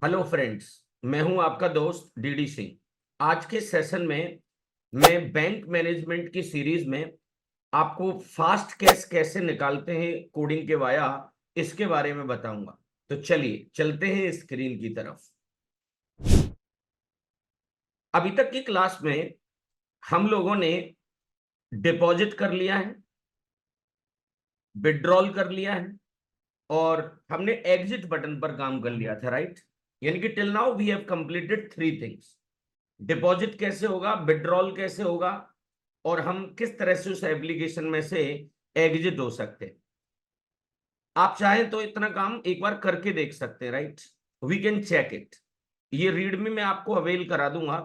Hello friends. मैं हूं आपका दोस्त डीडी सिंह। आज के सेशन में मैं बैंक मैनेजमेंट की सीरीज में आपको फास्ट कैश कैसे निकालते हैं कोडिंग के वाया, इसके बारे में बताऊंगा। तो चलिए चलते हैं स्क्रीन की तरफ। अभी तक की क्लास में हम लोगों ने डिपॉजिट कर लिया है, विड्रॉल कर लिया है और हमने एग्जिट बटन पर काम कर लिया था, राइट। यानी कि till now we have completed three things. Deposit कैसे होगा, विड्रॉल कैसे होगा और हम किस तरह से उस एप्लीकेशन में से एग्जिट हो सकते हैं। आप चाहें तो इतना काम एक बार करके देख सकते हैं, right. We can check it. ये रीडमी मैं आपको अवेल करा दूंगा,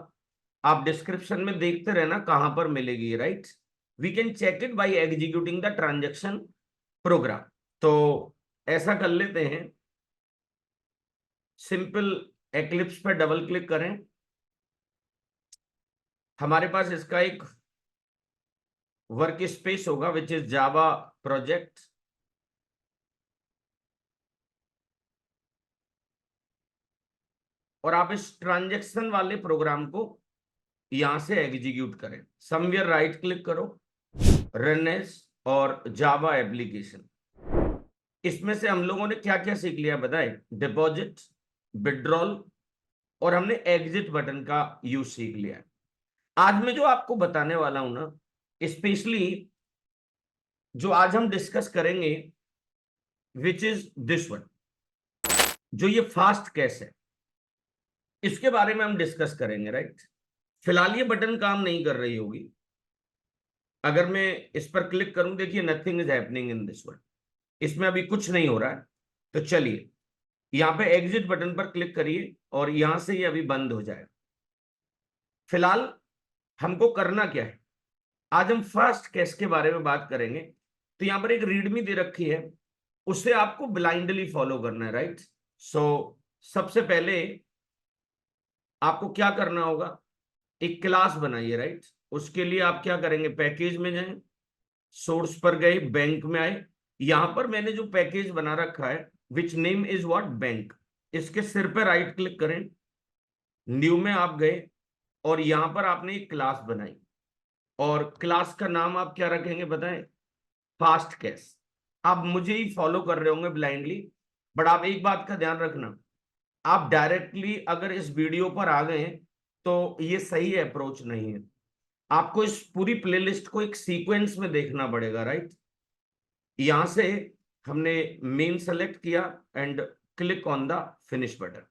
आप डिस्क्रिप्शन में देखते रहना कहां पर मिलेगी, right. We can check it by executing the transaction program. तो ऐसा कर लेते हैं, सिंपल एक्लिप्स पर डबल क्लिक करें। हमारे पास इसका एक वर्क स्पेस होगा विच इज जावा प्रोजेक्ट। और आप इस ट्रांजैक्शन वाले प्रोग्राम को यहां से एग्जीक्यूट करें। समवेयर राइट क्लिक करो, रन एज और जावा एप्लीकेशन। इसमें से हम लोगों ने क्या क्या सीख लिया बताए? डिपॉजिट, विड्रॉल और हमने एग्जिट बटन का यूज सीख लिया है। आज मैं जो आपको बताने वाला हूं ना, स्पेशली जो आज हम डिस्कस करेंगे विच इज दिस वन, जो ये फास्ट कैश है, इसके बारे में हम डिस्कस करेंगे, राइट। फिलहाल ये बटन काम नहीं कर रही होगी। अगर मैं इस पर क्लिक करूं, देखिए nothing is happening in this one, इसमें अभी कुछ नहीं हो रहा है। तो चलिए यहां पे एग्जिट बटन पर क्लिक करिए और यहां से ये अभी बंद हो जाएगा। फिलहाल हमको करना क्या है, आज हम फास्ट कैश के बारे में बात करेंगे। तो यहां पर एक रीडमी दे रखी है, उसे आपको ब्लाइंडली फॉलो करना है, राइट। सो सबसे पहले आपको क्या करना होगा, एक क्लास बनाइए, राइट। उसके लिए आप क्या करेंगे, पैकेज में जाएं, सोर्स पर गए, बैंक में आए। यहां पर मैंने जो पैकेज बना रखा है विच नेम इज व्हाट, बैंक, इसके सिर पर राइट क्लिक करें, न्यू में आप गए और यहां पर आपने एक क्लास बनाई और क्लास का नाम आप क्या रखेंगे बताएं? Fast cash. आप मुझे ही फॉलो कर रहे होंगे ब्लाइंडली, बट आप एक बात का ध्यान रखना, आप डायरेक्टली अगर इस वीडियो पर आ गए तो ये सही अप्रोच नहीं है। आपको इस पूरी प्लेलिस्ट को एक सीक्वेंस में देखना पड़ेगा, राइट। यहां से हमने मेन सेलेक्ट किया and click on the finish button,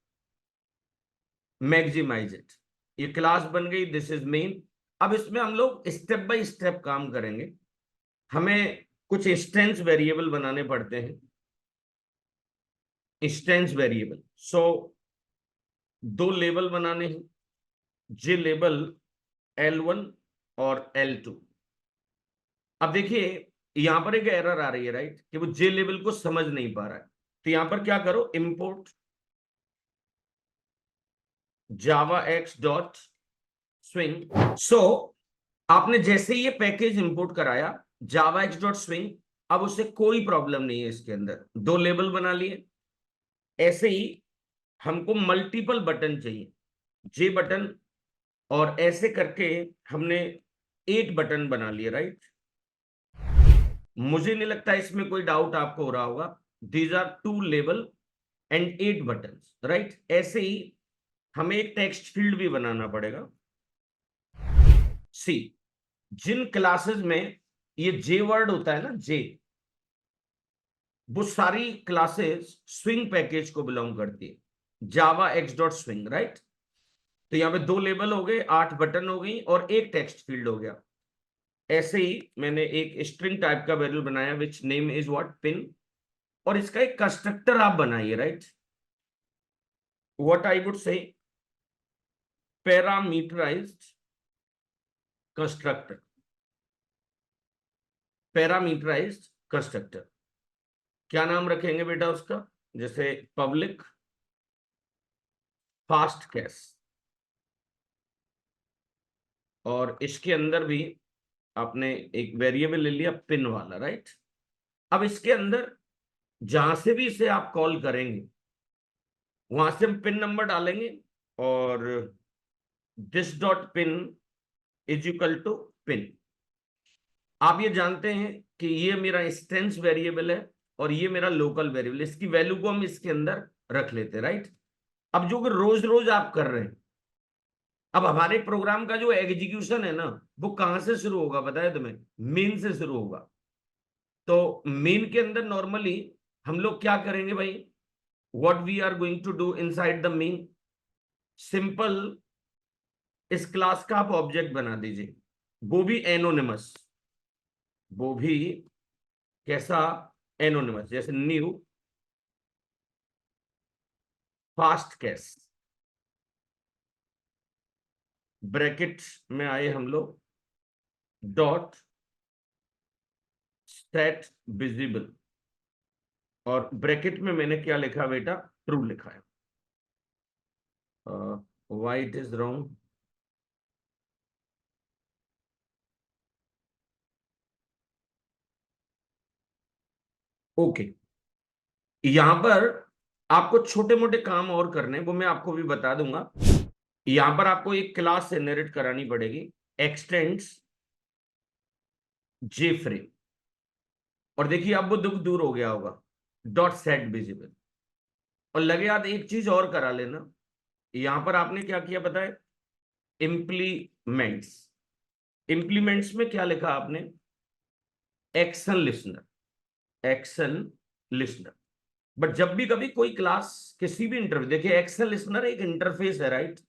maximize it. ये क्लास बन गई, दिस इज मेन। अब इसमें हम लोग स्टेप बाय स्टेप काम करेंगे। हमें कुछ इंस्टेंस वेरिएबल बनाने पड़ते हैं, इंस्टेंस वेरिएबल। सो दो लेबल बनाने हैं, जे लेबल L1 और L2। अब देखिए यहां पर एक एरर आ रही है, राइट, कि वो जे लेबल को समझ नहीं पा रहा है। तो यहां पर क्या करो, import java x dot swing. So आपने जैसे ही ये पैकेज इंपोर्ट कराया जावा एक्स डॉट स्विंग, अब उससे कोई प्रॉब्लम नहीं है। इसके अंदर दो लेबल बना लिए। ऐसे ही हमको मल्टीपल बटन चाहिए, जे बटन, और ऐसे करके हमने 8 बटन बना लिए, राइट। मुझे नहीं लगता इसमें कोई डाउट आपको हो रहा होगा। These are 2 label and 8 button, right. ऐसे ही हमें एक टेक्स्ट फील्ड भी बनाना पड़ेगा। सी, जिन क्लासेस में ये जे वर्ड होता है ना, जे, वो सारी क्लासेस स्विंग पैकेज को बिलोंग करती है, जावा एक्स डॉट स्विंग, राइट। तो यहां पे 2 लेबल हो गए, 8 बटन हो गई और एक टेक्स्ट फील्ड हो गया। ऐसे ही मैंने एक स्ट्रिंग टाइप का वेरिएबल बनाया which name is what, pin, और इसका एक कंस्ट्रक्टर आप बनाइए, right. What I would say, parameterized constructor, parameterized constructor. क्या नाम रखेंगे बेटा उसका? जैसे पब्लिक फास्ट कैश, और इसके अंदर भी आपने एक वेरिएबल ले लिया पिन वाला, राइट। अब इसके अंदर जहां से भी इसे आप कॉल करेंगे वहां से हम पिन नंबर डालेंगे और this dot pin is equal to pin. आप ये जानते हैं कि ये मेरा इंस्टेंस वेरिएबल है और ये मेरा लोकल वेरिएबल, इसकी वैल्यू को हम इसके अंदर रख लेते हैं, राइट। अब जो कि रोज रोज आप कर रहे हैं, अब हमारे प्रोग्राम का जो एग्जीक्यूशन है ना, वो कहां से शुरू होगा बताए तुम्हें? मेन से शुरू होगा। तो मेन के अंदर नॉर्मली हम लोग क्या करेंगे भाई? What we are going to do inside the main, simple इस क्लास का आप ऑब्जेक्ट बना दीजिए, वो भी एनोनिमस, वो भी कैसा? एनोनिमस। जैसे न्यू फास्ट कैश, ब्रैकेट में आए हम लोग, डॉट सेट विजिबल, और ब्रैकेट में मैंने क्या लिखा बेटा? ट्रू लिखा है। Why it is wrong? Okay, यहां पर आपको छोटे मोटे काम और करने, वो मैं आपको भी बता दूंगा। यहां पर आपको एक क्लास जनरेट करानी पड़ेगी, एक्सटेंड्स जे फ्रेम, और देखिए अब वो दुख दूर हो गया होगा, डॉट सेट विजिबल। और लगे याद एक चीज और करा लेना, यहां पर आपने क्या किया पता है? इम्प्लीमेंट्स। इम्प्लीमेंट्स में क्या लिखा आपने? Action listener, action listener. But जब भी कभी कोई क्लास किसी भी इंटरफेस, देखिए एक्शन लिस्नर एक इंटरफेस है, राइट,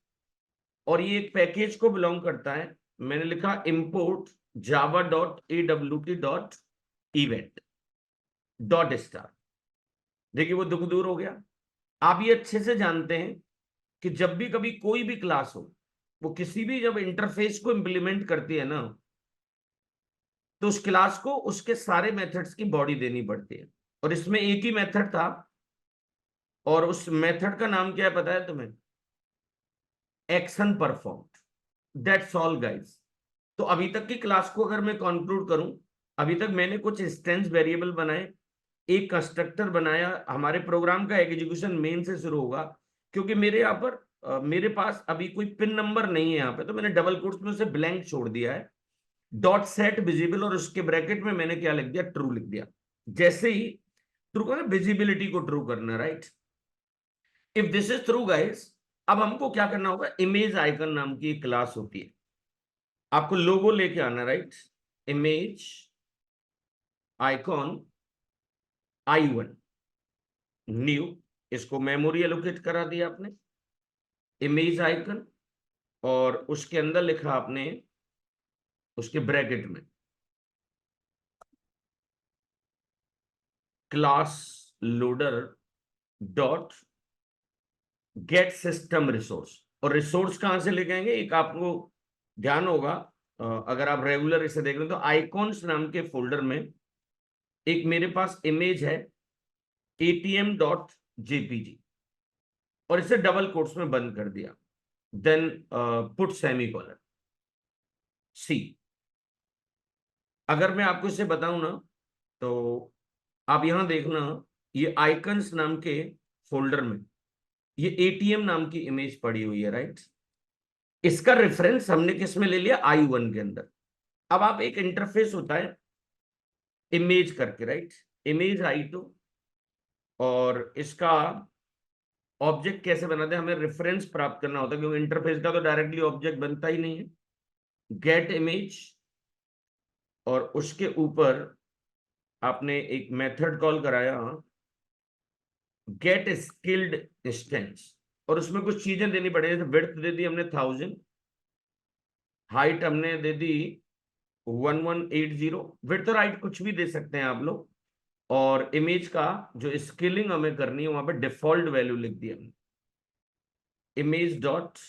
और ये एक पैकेज को बिलोंग करता है। मैंने लिखा import Java dot AWT dot event dot star, देखिए वो दुख दूर हो गया। आप ये अच्छे से जानते हैं कि जब भी कभी कोई भी क्लास हो, वो किसी भी जब इंटरफेस को इंप्लीमेंट करती है ना, तो उस क्लास को उसके सारे मेथड्स की बॉडी देनी पड़ती है। और इसमें एक ही मेथड था, और उस मेथड का नाम क्या है पता है तुम्हें? Action performed. That's all guys. तो अभी तक की क्लास को अगर मैं कंक्लूड करूं, अभी तक मैंने कुछ इंस्टेंस वेरिएबल बनाए, एक कंस्ट्रक्टर बनाया, हमारे प्रोग्राम का एग्जीक्यूशन मेन से शुरू होगा। क्योंकि मेरे यहाँ पर मेरे पास अभी कोई पिन नंबर नहीं है यहाँ पे, तो मैंने डबल कोट्स में उसे ब्लैंक छोड़ दिया है, डॉट सेट विजिबल, और उसके ब्रैकेट में मैंने क्या लिख दिया? ट्रू लिख दिया। जैसे ही ट्रू करना, विजिबिलिटी को ट्रू करना, right. If this is true guys, अब हमको क्या करना होगा? इमेज आइकन नाम की एक क्लास होती है, आपको लोगो लेके आना, right. Image icon I1 new, इसको मेमोरी एलोकेट करा दिया आपने, इमेज आइकन, और उसके अंदर लिखा आपने, उसके ब्रैकेट में class loader dot gate system resource. और रिसोर्स कहां से लेके आएंगे? एक आपको ध्यान होगा, अगर आप रेगुलर इसे देख रहे हो तो आइकॉन्स नाम के फोल्डर में एक मेरे पास इमेज है ATM.jpg, और इसे डबल कोट्स में बंद कर दिया, देन पुट सेमीकोलन सी। अगर मैं आपको इसे बताऊं ना, तो आप यहां देखना, ये आइकन्स नाम के फोल्डर में ये ATM नाम की इमेज पड़ी हुई है, राइट। इसका रेफरेंस हमने किस में ले लिया? I1 के अंदर। अब आप एक इंटरफेस होता है इमेज करके, राइट, इमेज I2, और इसका ऑब्जेक्ट कैसे बनाते हैं? हमें रेफरेंस प्राप्त करना होता है, क्योंकि इंटरफेस का तो डायरेक्टली ऑब्जेक्ट बनता ही नहीं है। गेट इमेज, और उसके ऊपर आपने एक मेथड कॉल कराया गेट स्किल्ड इंस्टेंस, और उसमें कुछ चीजें देनी पड़ेगी। जैसे विड्थ दे दी हमने 1000, हाइट हमने दे दी 1180, विड्थ और हाइट कुछ भी दे सकते हैं आप लोग। और इमेज का जो स्केलिंग हमें करनी है, वहां पे डिफॉल्ट वैल्यू लिख दी हमने, इमेज डॉट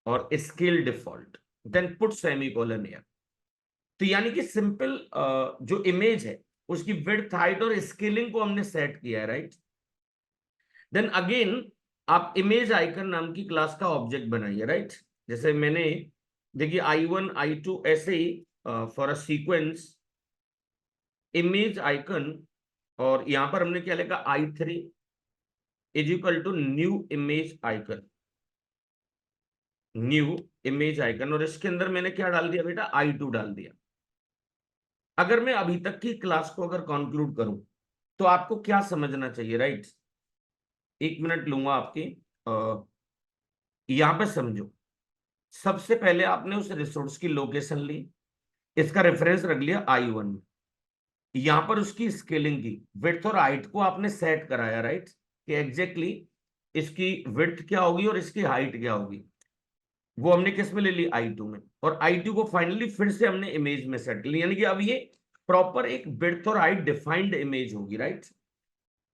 और scale default, then put semicolon here. तो यानी कि सिंपल जो इमेज है उसकी विड्थ, हाइट और स्केलिंग को हमने सेट किया है, राइट। देन अगेन आप इमेज आइकन नाम की क्लास का ऑब्जेक्ट बनाइए, राइट। जैसे मैंने, देखिए I1 I2 ऐसे ही for a sequence image icon, और यहां पर हमने क्या लिखा? I3 is equal to new image icon, new image icon, और इसके अंदर मैंने क्या डाल दिया बेटा, I2 डाल दिया। अगर मैं अभी तक की क्लास को अगर कंक्लूड करूं तो आपको क्या समझना चाहिए, राइट? 1 मिनट लूंगा आपकी, यहां पे समझो। सबसे पहले आपने उस रिसोर्स की लोकेशन ली, इसका रेफरेंस रख लिया I1, यहां पर उसकी स्केलिंग की, विड्थ और हाइट को आपने सेट कराया, राइट? कि एग्जैक्टली इसकी विड्थ क्या होगी और इसकी हाइट क्या होगी, वो हमने किस में ले ली, I2 में। और I2 को फाइनली फिर से हमने इमेज में सेट लिया, यानी कि अब ये प्रॉपर एक विड्थ और हाइट डिफाइंड इमेज होगी, right?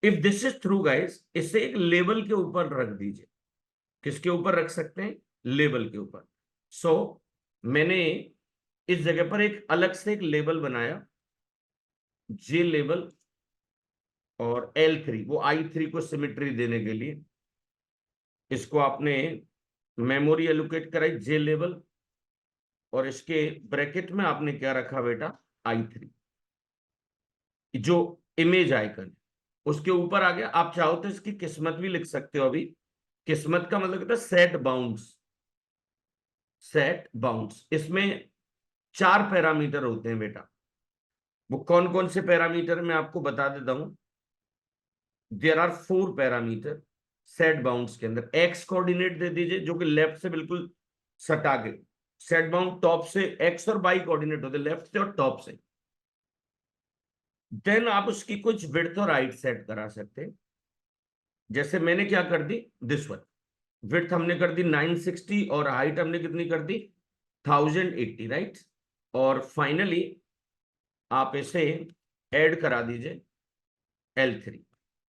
If this is through guys, इसे एक लेबल के ऊपर रख दीजिए। किसके ऊपर रख सकते हैं, लेबल के ऊपर। सो मैंने इस जगह पर एक अलग से एक लेबल बनाया, जे लेबल, और L3, वो I3 को सिमेट्री देने के लिए इसको आपने मेमोरी एलोकेट कराई, जे लेबल, और इसके ब्रैकेट में आपने क्या रखा बेटा, I3, जो इमेज आइकन उसके ऊपर आ गया। आप चाहो तो इसकी किस्मत भी लिख सकते हो। अभी किस्मत का मतलब होता है सेट बाउंड्स, सेट बाउंड्स। इसमें 4 पैरामीटर होते हैं बेटा। वो कौन कौन से पैरामीटर मैं आपको बता देता हूं। There are 4 parameter set bounds के अंदर। एक्स कोऑर्डिनेट दे दीजिए, जो कि लेफ्ट से बिल्कुल सटा के, सेट बाउंड टॉप से, एक्स और वाई कोऑर्डिनेट होते लेफ्ट से और टॉप से। देन आप उसकी कुछ विड्थ और हाइट सेट करा सकते हैं। जैसे मैंने क्या कर दी, दिस वन, विड्थ हमने कर दी 960 और हाइट हमने कितनी कर दी, 1080, राइट? और फाइनली आप इसे ऐड करा दीजिए L3।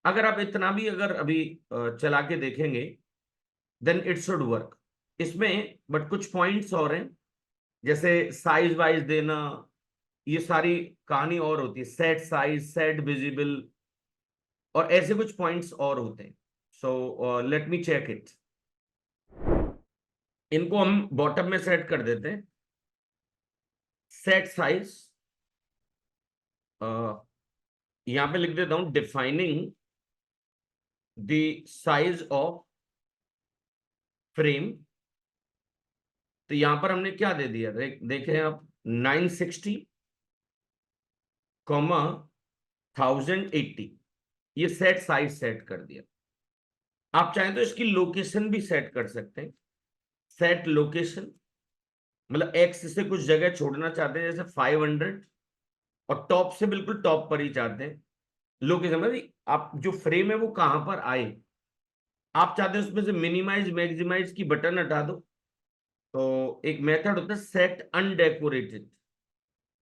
अगर आप इतना भी अगर अभी चला के देखेंगे, देन इट शुड वर्क। इसमें बट कुछ पॉइंट्स और हैं, जैसे साइज वाइज देना, ये सारी कहानी और होती है, सेट साइज, सेट विजिबल, और ऐसे कुछ पॉइंट्स और होते हैं। So let me check it. इनको हम बॉटम में सेट कर देते हैं। सेट साइज, यहां पे लिख देता हूं, defining the size of frame. तो यहां पर हमने क्या दे दिया, देखें आप, 960, 1080, ये सेट साइज सेट कर दिया। आप चाहें तो इसकी लोकेशन भी सेट कर सकते हैं। सेट लोकेशन मतलब एक्स से कुछ जगह छोड़ना चाहते हैं, जैसे 500, और टॉप से बिल्कुल टॉप पर ही चाहते हैं। लोकेशन मतलब आप जो फ्रेम है वो कहां पर आए, आप चाहते हैं उसमें से मिनिमाइज मैक्सिमाइज की बटन हटा दो, तो एक मेथड होता है सेट अनडेकोरेटेड,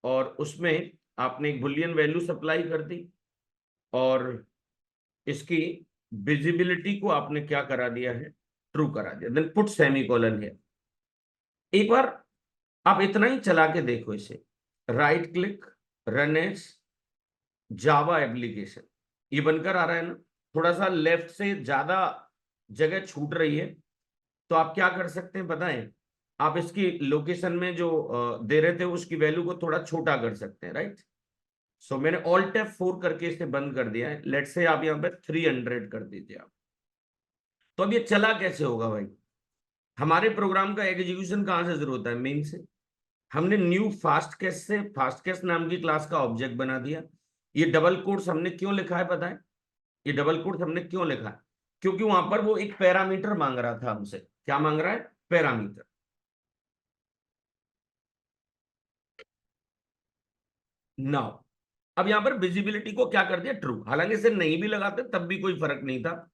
और उसमें आपने एक बुलियन वैल्यू सप्लाई कर दी, और इसकी विजिबिलिटी को आपने क्या करा दिया है, ट्रू करा दिया। देन पुट सेमीकोलन है। एक बार आप इतना ही चला के देखो इसे, right click, run as Java application, ये बनकर आ रहा है ना। थोड़ा सा लेफ्ट से ज्यादा जगह छूट रही है, तो आप क्या कर सकते हैं बताएं, आप इसकी लोकेशन में जो दे रहे थे उसकी वैल्यू को थोड़ा छोटा कर सकते हैं, राइट? सो मैंने ऑल्ट F4 करके इसे बंद कर दिया है। लेट्स से आप यहाँ पे 300 कर दीजिए आप। तो अब ये चला कैसे होगा भाई, हमारे प्रोग्राम का एग्जीक्यूशन कहां से शुरू होता है, मेन से। हमने न्यू फास्ट केस से फास्ट केस नाम की क्लास का ऑब्जेक्ट बना दिया। ये डबल कोट्स हमने क्यों लिखा है पता है, ये डबल कोट्स हमने क्यों लिखा है, क्योंकि वहां पर वो एक पैरामीटर मांग रहा था हमसे। क्या मांग रहा है, पैरामीटर। नाउ अब यहां पर विजिबिलिटी को क्या कर दिया, ट्रू। हालांकि इसे नहीं भी लगाते तब भी कोई फर्क नहीं था,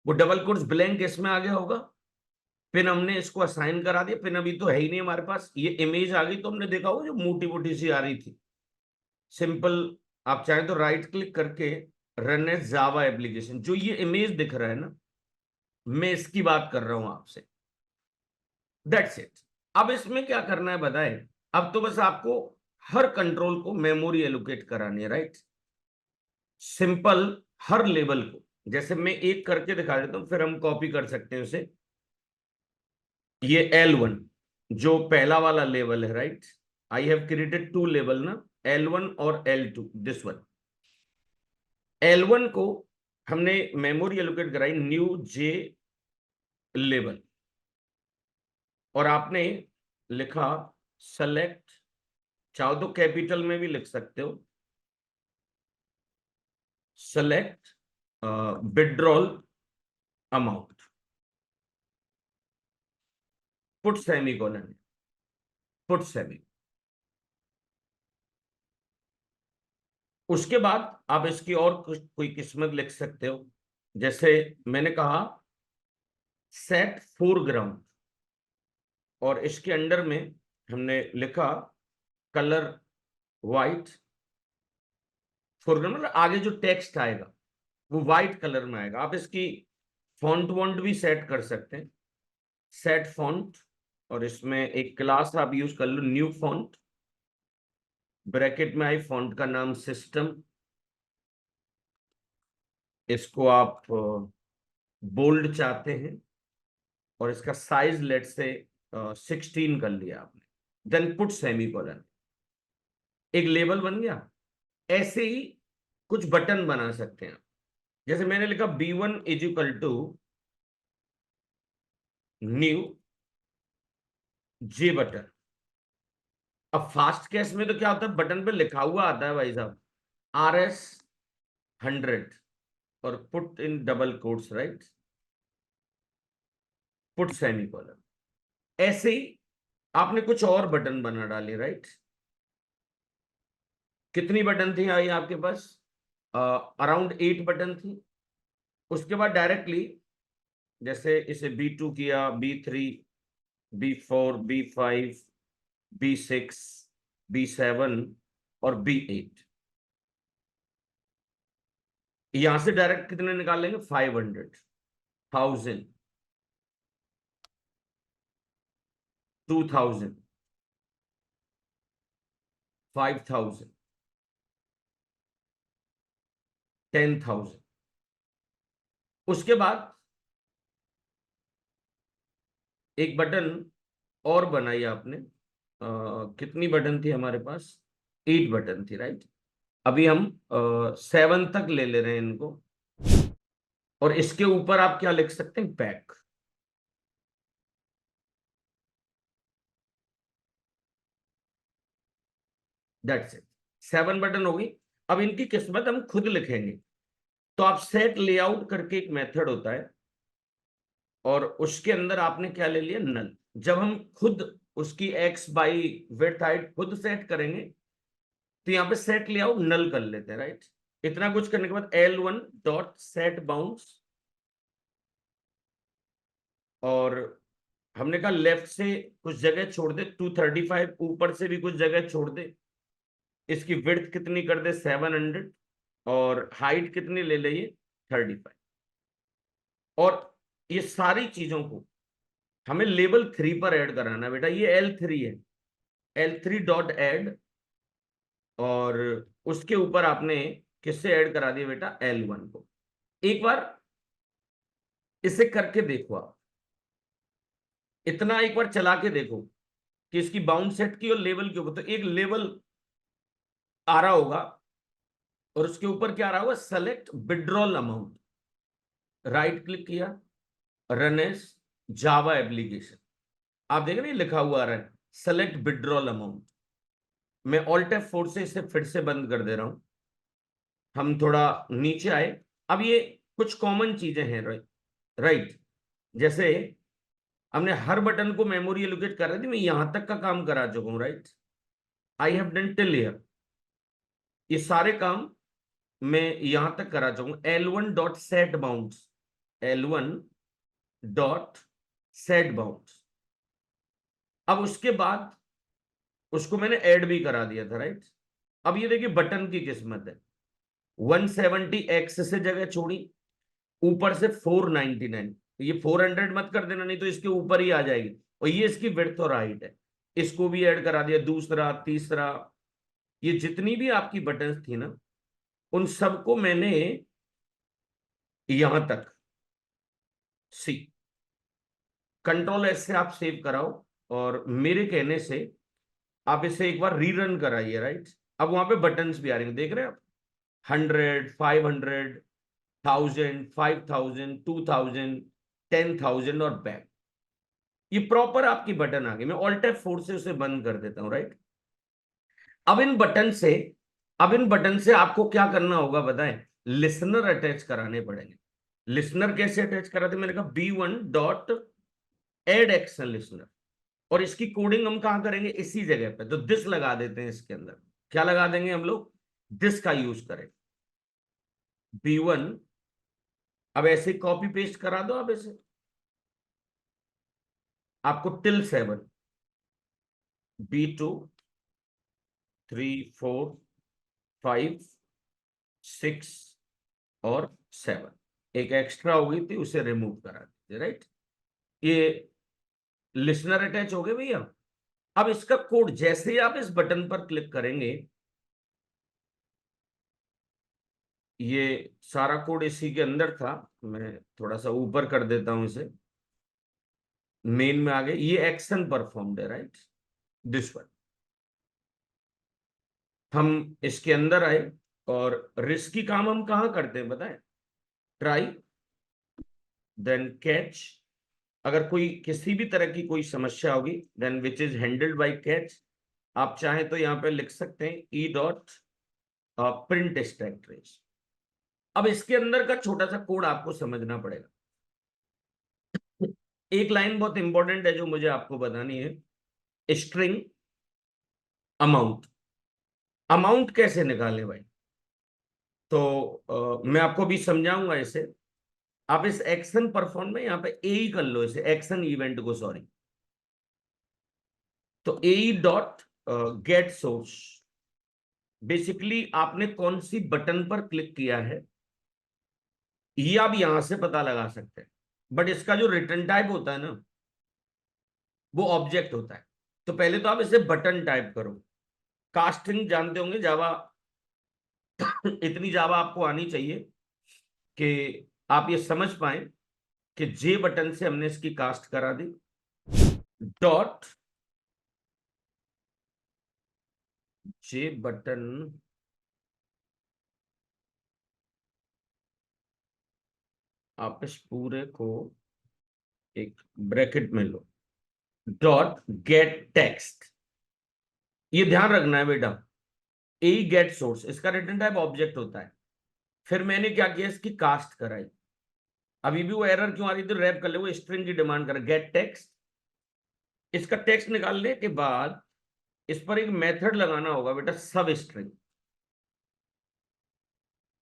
वो डबल कोट्स ब्लैंक इसमें आ गया होगा। पिन हमने इसको असाइन करा दिया, पिन अभी तो है ही नहीं हमारे पास। ये इमेज आ गई तो हमने देखा होगा जो मोटी मोटी सी आ रही थी, सिंपल। आप चाहें तो राइट क्लिक करके रन एज जावा एप्लीकेशन, जो ये इमेज दिख रहा है ना, मैं इसकी बात कर रहा हूं आपसे। That's it. अब इसमें क्या करना है बताएं, अब तो बस आपको हर कंट्रोल को मेमोरी एलोकेट करानी है, राइट? सिंपल, हर लेवल को। जैसे मैं एक करके दिखा देता हूं, फिर हम कॉपी कर सकते हैं उसे। ये L1 जो पहला वाला लेवल है, right? I have created 2 level ना, L1 और L2, दिस वन। L1 को हमने मेमोरी एलोकेट कराई न्यू जे लेवल, और आपने लिखा सेलेक्ट, चाहो तो कैपिटल में भी लिख सकते हो, select withdrawal amount, put semicolon, put semi. उसके बाद आप इसकी और कोई किस्मत लिख सकते हो, जैसे मैंने कहा सेट फोरग्राउंड, और इसके अंडर में हमने लिखा कलर व्हाइट, फोरग्राउंड मतलब आगे जो टेक्स्ट आएगा वो व्हाइट कलर में आएगा। आप इसकी फॉन्ट वॉन्ट भी सेट कर सकते हैं, सेट फॉन्ट, और इसमें एक क्लास आप यूज कर लो न्यू फॉन्ट, ब्रैकेट में आई फॉन्ट का नाम सिस्टम, इसको आप बोल्ड चाहते हैं और इसका साइज लेट से 16 कर लिया आपने, देन पुट सेमीकोलन, एक लेबल बन गया। ऐसे ही कुछ बटन बना सकते हैं, जैसे मैंने लिखा B1 is equal to new J button. अब फास्ट केस में तो क्या होता है, बटन पे लिखा हुआ आता है भाई साहब RS 100 और put in double quotes, right, put semicolon. ऐसे ही आपने कुछ और बटन बना डाले, राइट। कितनी बटन थी आई आपके पास, अराउंड 8 बटन थी। उसके बाद डायरेक्टली जैसे इसे B2 किया, B3, B4, B5, B6, B7 और B8, यहां से डायरेक्ट कितने निकालेंगे, 500, 1000, 2000, 5000, 10,000। उसके बाद एक बटन और बनाई आपने, कितनी बटन थी हमारे पास, 8 बटन थी, राइट। अभी हम 7 तक ले रहे हैं इनको, और इसके ऊपर आप क्या लिख सकते हैं, पैक। दैट्स इट, 7 बटन होगी। अब इनकी किस्मत हम खुद लिखेंगे, तो आप सेट लेआउट करके एक मेथड होता है, और उसके अंदर आपने क्या ले लिया, नल। जब हम खुद उसकी एक्स बाई विड्थ हाइट खुद सेट करेंगे, तो यहाँ पे सेट लेआउट नल कर लेते हैं, राइट। इतना कुछ करने के बाद L1 डॉट सेट बाउंड्स, और हमने कहा लेफ्ट से कुछ जगह छोड़ दे 235, ऊपर से भी कुछ जगह छोड़ दे। इसकी विड्थ कितनी कर दे, 700, और हाइट कितनी ले लिए, 35। और ये सारी चीजों को हमें लेवल 3 पर ऐड कराना है बेटा, ये L3 है, L3 डॉट एड, और उसके ऊपर आपने किससे ऐड करा दिया बेटा, L1 को। एक बार इसे करके देखो आप, इतना एक बार चला के देखो कि इसकी बाउंड सेट की और लेवल के ऊपर, तो एक लेवल आ रहा होगा और उसके ऊपर क्या आ रहा होगा, select withdrawal amount. Right click किया, रन एज जावा एप्लीकेशन, आप देख रहे हैं लिखा हुआ आ रहा है सेलेक्ट विड्रॉल अमाउंट। मैं ऑल्ट F4 से इसे फिर से बंद कर दे रहा हूं, हम थोड़ा नीचे आए। अब ये कुछ कॉमन चीजें हैं, राइट। जैसे हमने हर बटन को मेमोरी एलोकेट कर रही थी, मैं यहां तक का काम करा चुका हूं, right. I have done till here, ये सारे काम मैं यहां तक करा चुका हूं। L1 dot set bounds, L1 dot set bounds. अब उसके बाद उसको मैंने ऐड भी करा दिया था, राइट। अब ये देखिए बटन की किस्मत है, 170x से जगह छोड़ी, ऊपर से 499, ये 400 मत कर देना, नहीं तो इसके ऊपर ही आ जाएगी, और ये इसकी विड्थ और हाइट है, इसको भी ऐड करा दिया, दूसरा, तीसरा। ये जितनी भी आपकी बटन थी ना, उन सबको मैंने यहां तक, सी, कंट्रोल एस से आप सेव कराओ, और मेरे कहने से आप इसे एक बार रीरन कराइए, राइट। अब वहां पे बटन्स भी आ रहे हैं, देख रहे हैं आप, 100, 500, 1000, 5000, 2000, 10,000 और बैक। ये प्रॉपर आपकी बटन आ गई। मैं ऑल्ट F4 से उसे बंद कर देता हूं, राइट। अब इन बटन से आपको क्या करना होगा बताएं? लिसनर अटैच कराने पड़ेंगे। लिसनर कैसे अटैच कराते? मैंने कहा B1 dot add action listener, और इसकी कोडिंग हम कहां करेंगे? इसी जगह पे। तो दिस लगा देते हैं इसके अंदर। क्या लगा देंगे हम लोग? दिस का यूज करें। B1, अब ऐसे कॉपी पेस्ट करा दो आप ऐसे। आपको टिल 7, B2, 3, 4, 5, 6 और 7, एक एक्स्ट्रा हो गई थी, उसे रिमूव करा दीजिए, राइट। ये लिसनर अटैच हो गए भैया। अब इसका कोड जैसे ही आप इस बटन पर क्लिक करेंगे, ये सारा कोड इसी के अंदर था। मैं थोड़ा सा ऊपर कर देता हूं इसे। मेन में आ गए, ये एक्शन परफॉर्म्ड है, राइट, दिस वन। हम इसके अंदर आए, और रिस्की काम हम कहां करते हैं बताएं? Try, then catch. अगर कोई किसी भी तरह की कोई समस्या होगी, then which is handled by catch. आप चाहें तो यहां पे लिख सकते हैं e dot print stack trace. अब इसके अंदर का छोटा सा कोड आपको समझना पड़ेगा। एक लाइन बहुत इंपॉर्टेंट है जो मुझे आपको बतानी है। String amount. अमाउंट कैसे निकालें भाई? तो मैं आपको भी समझाऊंगा इसे। आप इस एक्शन परफॉर्म में यहाँ पे ए ही कर लो, इसे एक्शन इवेंट को, सॉरी। तो ए डॉट गेट सोर्स। बेसिकली आपने कौन सी बटन पर क्लिक किया है, ये आप यहां से पता लगा सकते हैं। बट इसका जो रिटर्न टाइप होता है ना, वो ऑब्जेक्ट होता है। तो पहले तो आप इसे बटन टाइप करो। कास्टिंग जानते होंगे जावा। इतनी जावा आपको आनी चाहिए कि आप ये समझ पाए कि जे बटन से हमने इसकी कास्ट करा दी। डॉट जे बटन, आप इस पूरे को एक ब्रैकेट में लो। Dot gate text. ये ध्यान रखना है बेटा, ए गेट सोर्स, इसका रिटर्न टाइप ऑब्जेक्ट होता है। फिर मैंने क्या किया, इसकी कास्ट कराई। अभी भी वो एरर क्यों आ रही थी? रैप कर ले, वो स्ट्रिंग की डिमांड कर गेट टेक्स्ट। इसका टेक्स्ट निकालने के बाद इस पर एक मेथड लगाना होगा बेटा, सब स्ट्रिंग।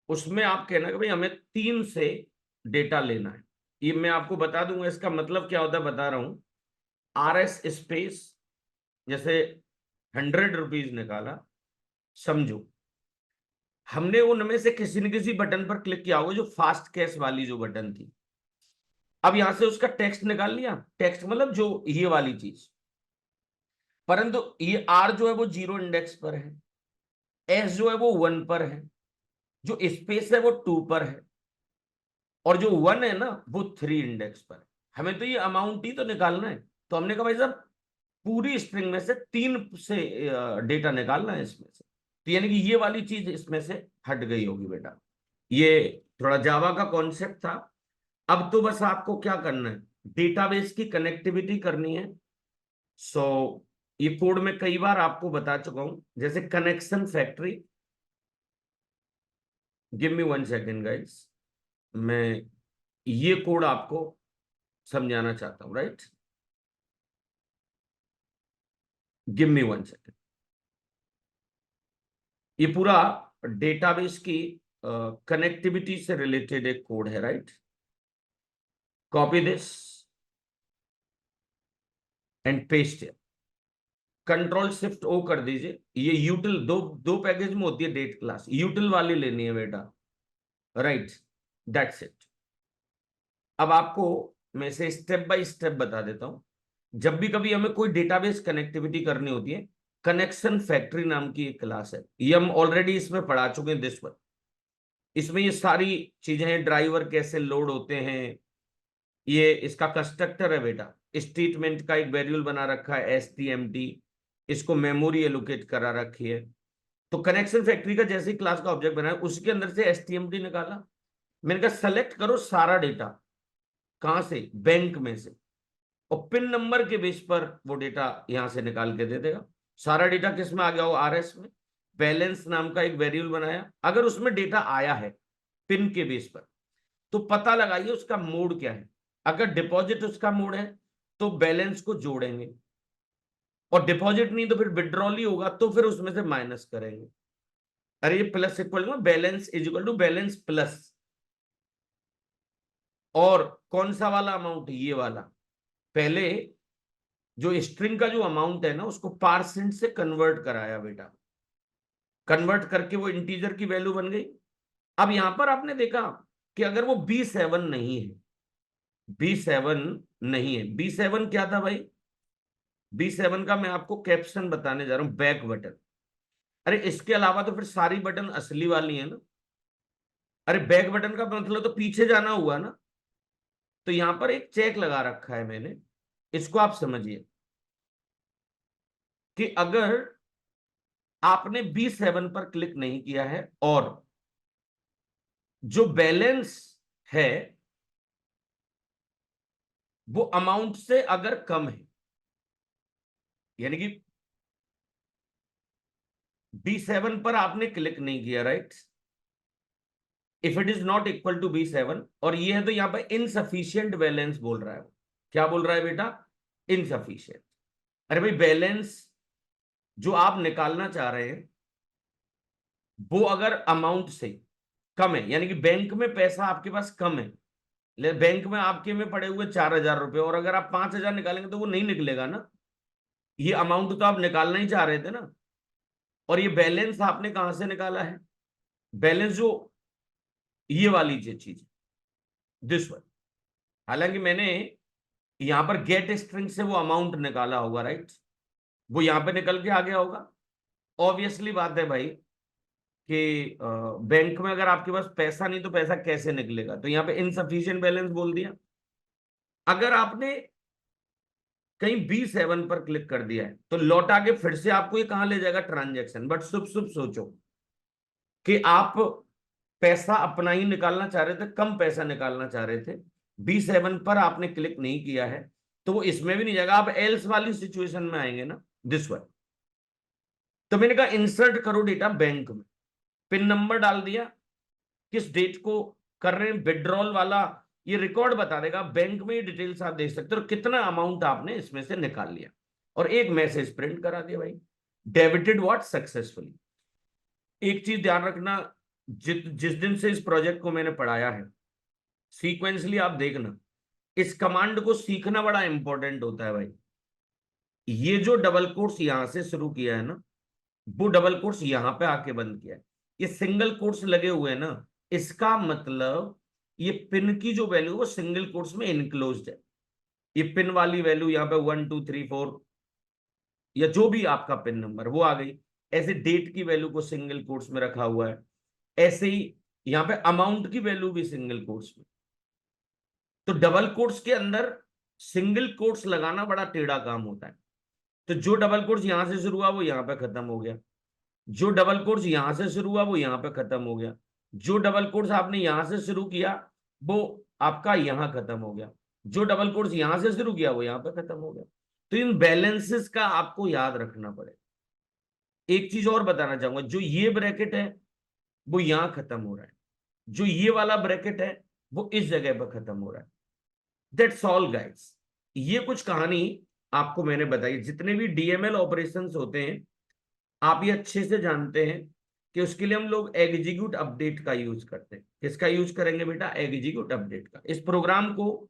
उसमें आप कहना कि भाई हमें 3 से डेटा लेना है। ये मैं आपको बता दूंगा इसका मतलब क्या होता है, बता रहा हूं। RS स्पेस, जैसे 100 रुपीज निकाला, समझो हमने उनमें से किसी न किसी बटन पर क्लिक किया होगा, जो फास्ट कैश वाली जो बटन थी। अब यहां से उसका टेक्स्ट निकाल लिया। टेक्स्ट मतलब जो ये वाली चीज, परंतु ये आर जो है वो 0 इंडेक्स पर है, एस जो है वो 1 पर है, जो स्पेस है वो 2 पर है, और जो 1 है ना वो 3 इंडेक्स पर है। हमें तो ये अमाउंट ही तो निकालना है। तो हमने कहा भाई साहब पूरी स्ट्रिंग में से 3 से डेटा निकालना है इसमें से। तो यानी कि ये वाली चीज इसमें से हट गई होगी बेटा। ये थोड़ा जावा का कॉन्सेप्ट था। अब तो बस आपको क्या करना है, डेटाबेस की कनेक्टिविटी करनी है। सो ये कोड में कई बार आपको बता चुका हूं, जैसे connection factory. Give me 1 second guys, मैं ये कोड आपको समझाना चाहता हूं, राइट। Give me 1 second. ये पूरा डेटाबेस की कनेक्टिविटी से रिलेटेड एक कोड है, right. Copy this and paste it. Control shift O कर दीजिए। ये यूटिल दो दो पैकेज में होती है डेट क्लास, यूटिल वाली लेनी है बेटा, राइट। That's it. अब आपको मैं इसे स्टेप बाय स्टेप बता देता हूं। जब भी कभी हमें कोई डेटाबेस कनेक्टिविटी करनी होती है, कनेक्शन फैक्ट्री नाम की एक क्लास है, ये हम ऑलरेडी इसमें पढ़ा चुके हैं दिस वन। इसमें ये सारी चीजें हैं, ड्राइवर कैसे लोड होते हैं, ये इसका कंस्ट्रक्टर है बेटा। स्टेटमेंट का एक वेरिएबल बना रखा है STMT, इसको मेमोरी एलोकेट करा रखी है। तो कनेक्शन फैक्ट्री का जैसे क्लास का ऑब्जेक्ट बनाया, उसके अंदर से STMT निकाला, मैंने कहा सेलेक्ट करो सारा डेटा, कहां से, बैंक में से, और पिन नंबर के बेस पर वो डेटा यहां से निकाल के दे देगा। सारा डेटा किस में आ गया हो, आरएस में। बैलेंस नाम का एक वेरिएबल बनाया, अगर उसमें डेटा आया है पिन के बेस पर तो पता लगाइए उसका मोड क्या है। अगर डिपॉजिट उसका मोड है तो बैलेंस को जोड़ेंगे, और डिपॉजिट नहीं तो फिर विड्रॉल ही होगा तो फिर उसमें से माइनस करेंगे। अरे ये plus equal to balance is equal to balance plus, और कौन सा वाला अमाउंट, ये वाला। पहले जो स्ट्रिंग का जो अमाउंट है ना उसको परसेंट से कन्वर्ट कराया बेटा, कन्वर्ट करके वो इंटीजर की वैल्यू बन गई। अब यहां पर आपने देखा कि अगर वो B7 नहीं है, B7 नहीं है, B7 क्या था भाई, B7 का मैं आपको कैप्शन बताने जा रहा हूं, बैक बटन। अरे इसके अलावा तो फिर सारी बटन असली वाली है ना। अरे बैक बटन का मतलब तो पीछे जाना हुआ ना। तो यहां पर एक चेक लगा रखा है मैंने, इसको आप समझिए कि अगर आपने B7 पर क्लिक नहीं किया है और जो बैलेंस है वो अमाउंट से अगर कम है, यानी कि B7 पर आपने क्लिक नहीं किया, right, if it is not equal to B7, और ये है तो यहां पर इनसफिशियंट बैलेंस बोल रहा है। क्या बोल रहा है बेटा, इनसफिशियंट। अरे भाई बैलेंस जो आप निकालना चाह रहे हैं वो अगर अमाउंट से कम है, यानी कि बैंक में पैसा आपके पास कम है, बैंक में आपके में पड़े हुए 4,000 रुपए, और अगर आप 5,000 निकालेंगे तो वो नहीं निकलेगा ना। ये अमाउंट तो आप निकालना ही चाह रहे थे ना, और ये बैलेंस आपने कहां से निकाला है, बैलेंस जो ये वाली चीज, दिस वन। हालांकि मैंने यहां पर गेट स्ट्रिंग से वो अमाउंट निकाला होगा, राइट, वो यहां पे निकल के आ गया होगा। ऑब्वियसली बात है भाई कि बैंक में अगर आपके पास पैसा नहीं तो पैसा कैसे निकलेगा, तो यहाँ पे इनसफिशियंट बैलेंस बोल दिया। अगर आपने कहीं B7 पर क्लिक कर दिया है तो लौटा के फिर से आपको ये कहां ले जाएगा, ट्रांजैक्शन। बट शुभ शुभ सोचो कि आप पैसा अपना ही निकालना चाह रहे थे, कम पैसा निकालना चाह रहे थे, B7 पर आपने क्लिक नहीं किया है तो वो इसमें भी नहीं जाएगा, आप एल्स वाली सिचुएशन में आएंगे ना, दिस वन। तो मैंने कहा इंसर्ट करो डेटा बैंक में, पिन नंबर डाल दिया, किस डेट को कर रहे हैं विड्रॉल वाला, ये रिकॉर्ड बता देगा, बैंक में ये डिटेल्स आप देख सकते हो, कितना अमाउंट आपने इसमें से निकाल लिया, और एक मैसेज प्रिंट करा दिया भाई, डेबिटेड व्हाट सक्सेसफुली। एक चीज ध्यान रखना, जिस दिन से इस प्रोजेक्ट को मैंने पढ़ाया है, सीक्वेंसली आप देखना, इस कमांड को सीखना बड़ा इंपॉर्टेंट होता है भाई। ये जो डबल कोट्स यहां से शुरू किया है ना, वो डबल कोट्स यहां पे आके बंद किया है, ये सिंगल कोट्स लगे हुए हैं ना, इसका मतलब ये पिन की जो वैल्यू वो सिंगल कोट्स में इनक्लोज्ड है। ये पिन वाली वैल्यू यहाँ पे 1 2 3 4 या जो भी आपका पिन नंबर वो आ गई। ऐसे डेट की वैल्यू को सिंगल कोट्स में रखा हुआ है, ऐसे ही यहाँ पे अमाउंट की वैल्यू भी सिंगल कोट्स में। तो डबल कोट्स के अंदर सिंगल कोट्स लगाना बड़ा टेढ़ा काम होता है। तो जो डबल कोट्स यहां से शुरू हुआ वो यहाँ पे खत्म हो गया, जो डबल कोट्स यहां से शुरू हुआ वो यहाँ पे खत्म हो गया, जो डबल कोट्स आपने यहां से शुरू किया वो आपका यहां खत्म हो गया, जो डबल कोट्स यहां से शुरू किया वो यहाँ पे खत्म हो गया। तो इन बैलेंसेस का आपको याद रखना पड़ेगा। एक चीज और बताना चाहूंगा, जो ये ब्रैकेट है वो यहां खत्म हो रहा है, जो ये वाला ब्रैकेट है वो इस जगह पर खत्म हो रहा है। That's all guys. ये कुछ कहानी आपको मैंने बताई। जितने भी डीएमएल ऑपरेशंस होते हैं आप ये अच्छे से जानते हैं कि उसके लिए हम लोग एग्जीक्यूट अपडेट का यूज करते हैं। किसका यूज करेंगे बेटा, एग्जीक्यूट अपडेट का। इस प्रोग्राम को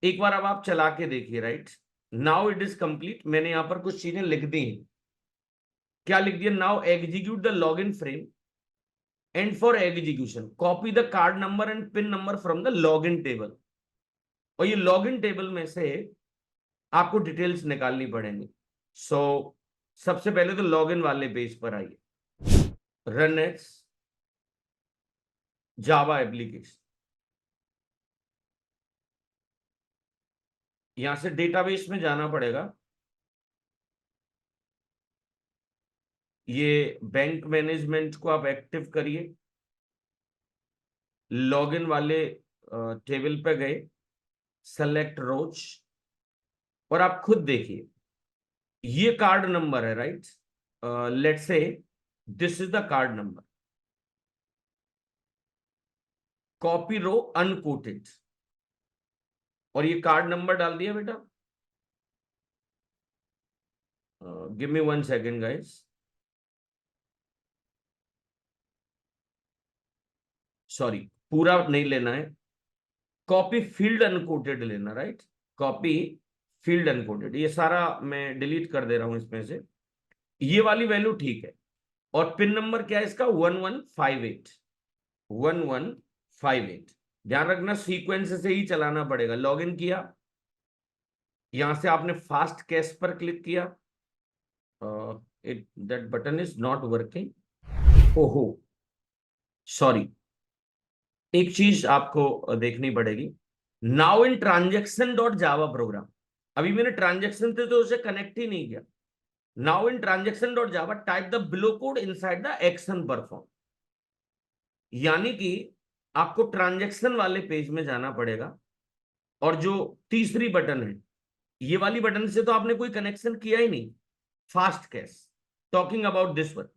एक बार अब आप चला के देखिए, right, now it is complete. मैंने यहां पर कुछ चीजें लिख दी हैं। क्या लिख दिया, now execute the log in frame and for execution copy the card number and pin number from the log in table. और ये लॉग इन टेबल में से आपको डिटेल्स निकालनी पड़ेंगी। सो सबसे पहले तो लॉग इन वाले पेज पर आइए, रन एज जावा एप्लीकेशन। यहां से डेटाबेस में जाना पड़ेगा। ये बैंक मैनेजमेंट को आप एक्टिव करिए, लॉगिन वाले टेबल पे गए, सेलेक्ट रोज, और आप खुद देखिए ये कार्ड नंबर है, right? Let's say this is the card number, copy row unquoted, और ये कार्ड नंबर डाल दिया बेटा। Give me 1 second guys, sorry, पूरा नहीं लेना है, कॉपी फील्ड अनकोटेड लेना, राइट? कॉपी फील्ड अनकोटेड, ये सारा मैं डिलीट कर दे रहा हूं इसमें से। ये वाली वैल्यू ठीक है, और पिन नंबर क्या है इसका? 1158, 1158। ध्यान रखना सीक्वेंस से ही चलाना पड़ेगा। लॉगिन किया, यहां से आपने फास्ट कैश पर क्लिक किया, that button is not working. ओहो सॉरी, एक चीज आपको देखनी पड़ेगी। Now in transaction dot Java program, अभी मैंने ट्रांजेक्शन थे तो उसे कनेक्ट ही नहीं किया। Now in transaction dot Java type the below code inside the action perform, यानी कि आपको ट्रांजेक्शन वाले पेज में जाना पड़ेगा, और जो तीसरी बटन है, ये वाली बटन से तो आपने कोई कनेक्शन किया ही नहीं, fast cash, talking about this one.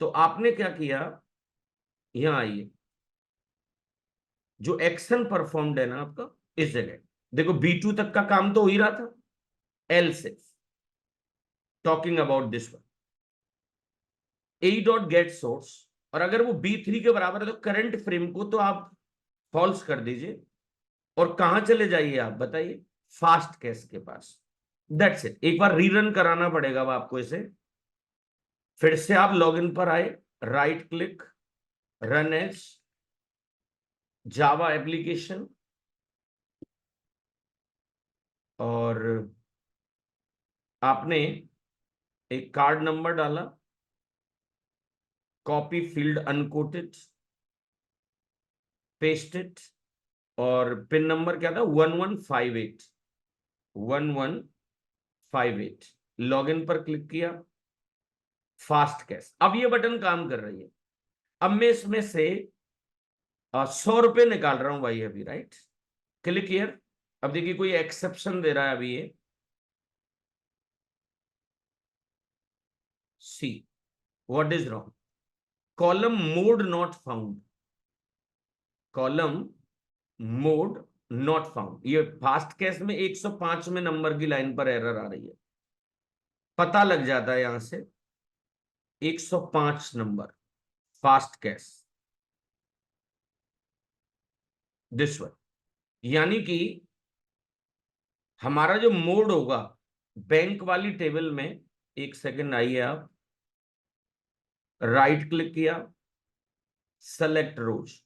तो आपने क्या किया, यहां आइए, जो एक्शन परफॉर्म्ड है ना आपका, इस जगह देखो, B2 तक का काम तो हो ही रहा था, एल से talking about this one, A dot gate source, और अगर वो B3 के बराबर है तो करंट फ्रेम को तो आप फॉल्स कर दीजिए, और कहां चले जाइए आप बताइए? फास्ट कैश के पास। That's it. एक बार रीरन कराना पड़ेगा अब आपको इसे। फिर से आप लॉगिन पर आए, right click, run as Java application, और आपने एक कार्ड नंबर डाला, copy field unquoted, paste it, और पिन नंबर क्या था? 1158, 1158। लॉगिन पर क्लिक किया, फास्ट कैश। अब ये बटन काम कर रही है। अब मैं इसमें से 100 रुपए निकाल रहा हूं भाई अभी, राइट? Click here. अब देखिए कोई एक्सेप्शन दे रहा है अभी ये, see what is wrong, column mode not found, column mode not found. ये फास्ट कैश में 105 में नंबर की लाइन पर एरर आ रही है, पता लग जाता है यहां से 105 number, fast cash this one, यानी कि हमारा जो मोड होगा बैंक वाली टेबल में, एक सेकंड आइए आप, राइट क्लिक किया, सेलेक्ट रोज,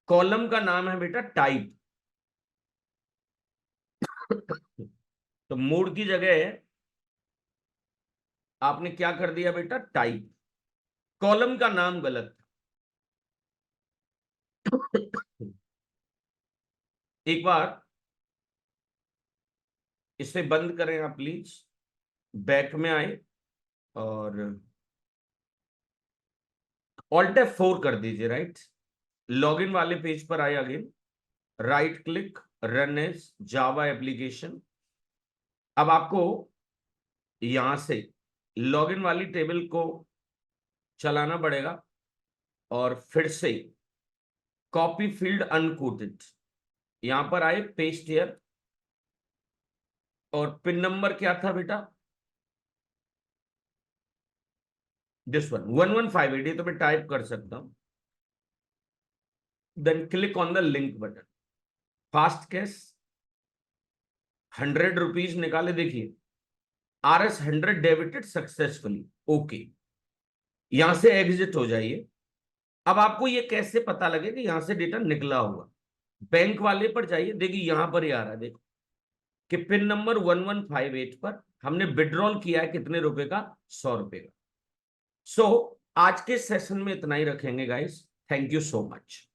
कॉलम का नाम है बेटा टाइप, तो मोड की जगह आपने क्या कर दिया बेटा? टाइप। कॉलम का नाम गलत था। एक बार इसे बंद करें आप प्लीज, बैक में आए और ऑल्ट F4 कर दीजिए, राइट? लॉगिन वाले पेज पर आए, again right click, run as Java application. अब आपको यहां से लॉगिन वाली टेबल को चलाना पड़ेगा, और फिर से कॉपी फील्ड अनकोटेड, यहां पर आए, पेस्ट हियर, और पिन नंबर क्या था बेटा? This one, 1158। ये तो मैं टाइप कर सकता हूं। Then click on the link button, fast cash 100 rupees निकाले, देखिए RS100 डेबिटेड सक्सेसफुली, ओके। यहां से एग्जिट हो जाइए। अब आपको ये कैसे पता लगे कि यहां से डेटा निकला हुआ? बैंक वाले पर जाइए, देखिए यहां पर ही आ रहा है, देखो कि पिन नंबर 1158 पर हमने विड्रॉल किया है कितने रुपए का? 100 रुपए का। सो आज के सेशन में इतना ही रखेंगे guys, thank you so much.